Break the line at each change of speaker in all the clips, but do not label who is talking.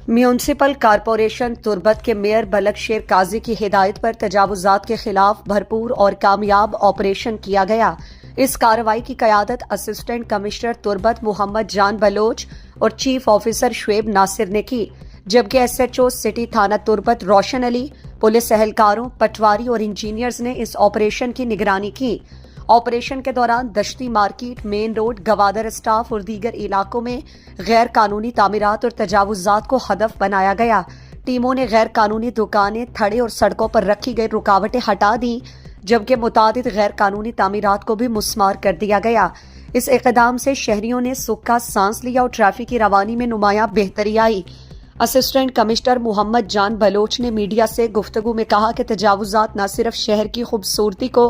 Municipal corporation Turbat के mayor बलक शेर काजी की हिदायत पर तजावुजात के खिलाफ भरपूर और कामयाब ऑपरेशन किया गया। इस कार्रवाई की क़यादत असिस्टेंट कमिश्नर तुर्बत मोहम्मद जान बलोच और चीफ ऑफिसर शुएब नासिर ने की, जबकि SHO सिटी थाना तुर्बत रोशन अली, पुलिस एहलकारों, पटवारी और इंजीनियर्स ने इस ऑपरेशन की निगरानी की। ऑपरेशन के दौरान Dashti market, main road, Gwadar staff और दीगर इलाकों में गैर कानूनी तामीरात और तजावुजात को हदफ बनाया गया। टीमों ने गैर कानूनी दुकानें, थड़े और सड़कों पर रखी गई रुकावटें हटा दी, जबकि मुतादिद गैर कानूनी तामीरात को भी मुस्मार कर दिया गया। इस इक़दाम से शहरियों ने सुख का सांस लिया और ट्रैफिक की रवानी में नुमायां बेहतरी आई। असिस्टेंट कमिश्नर मोहम्मद जान बलोच ने मीडिया से गुफ्तगू में कहा कि तजावुजात न सिर्फ शहर की खूबसूरती को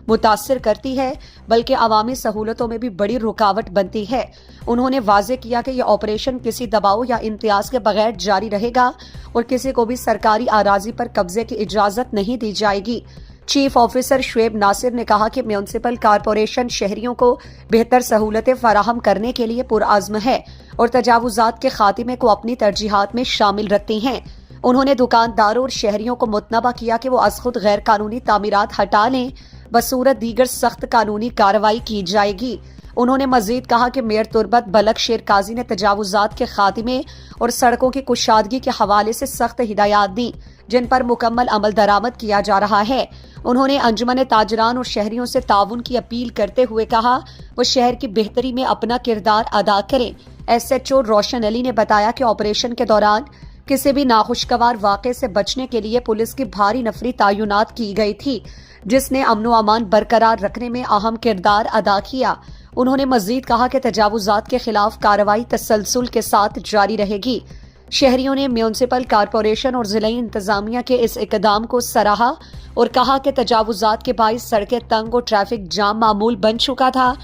मुतासिर करती है बल्कि अवामी सहूलतों में भी बड़ी रुकावट बनती है। उन्होंने वाज़ेह किया कि यह ऑपरेशन किसी दबाव या इम्तियाज के बगैर जारी रहेगा और किसी को भी सरकारी आराजी पर कब्जे की इजाज़त नहीं दी जाएगी। चीफ ऑफिसर शुएब नासिर ने कहा कि म्यूनसिपल कॉरपोरेशन शहरियों को बेहतर सहूलतें फराहम करने के लिए पुरअज़्म है और तजावुजात के खात्मे को अपनी तरजीहात में शामिल रखती हैं। उन्होंने दुकानदारों और शहरियों को मुतनबा किया कि वो अज़ खुद गैर कानूनी तामीरात हटा लें, बसूरत दीगर सख्त कानूनी कार्रवाई की जाएगी। उन्होंने मजीद कहा कि मेयर तुर्बत बलक शेर काजी ने तजावुजात के खात्मे और सड़कों की कुशादगी के हवाले से सख्त हिदायत दी, जिन पर मुकम्मल अमल दरामद किया जा रहा है। उन्होंने अंजुमन ताजरान और शहरियों से ताउन की अपील करते हुए कहा वो शहर की बेहतरी में अपना किरदार अदा करें। SHO रोशन अली ने बताया कि ऑपरेशन के दौरान किसी भी नाखुशगवार वाक़े से बचने के लिए पुलिस की भारी नफरी तैनात की गई थी, जिसने अमन व अमान बरकरार रखने में अहम किरदार अदा किया। उन्होंने मजीद कहा कि तजावुजात के खिलाफ कार्रवाई तसलसल के साथ जारी रहेगी। शहरियों ने म्यूनसिपल कॉरपोरेशन और ज़िला इंतजामिया के इस इक़दाम को सराहा और कहा कि तजावुजात के बाइस सड़कें तंग और ट्रैफिक जाम मामूल बन चुका था।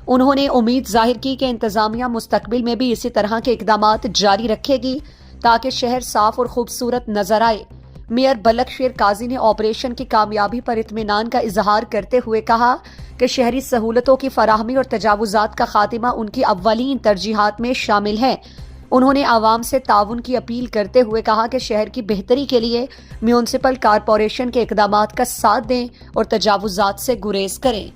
उन्होंने उम्मीद जाहिर की कि इंतजामिया मुस्तकबिल में भी इसी तरह के इक़दामात जारी रखेगी ताकि शहर साफ और खूबसूरत नजर आए। मेयर बलक शेर काजी ने ऑपरेशन की कामयाबी पर इत्मीनान का इजहार करते हुए कहा कि शहरी सहूलतों की फराहमी और तजावुजात का खात्मा उनकी अव्वलीन तरजीहात में शामिल है। उन्होंने आवाम से ताउन की अपील करते हुए कहा कि शहर की बेहतरी के लिए म्यूनसिपल कॉरपोरेशन के इक़दामात का साथ दें और तजावुजात से गुरेज करें।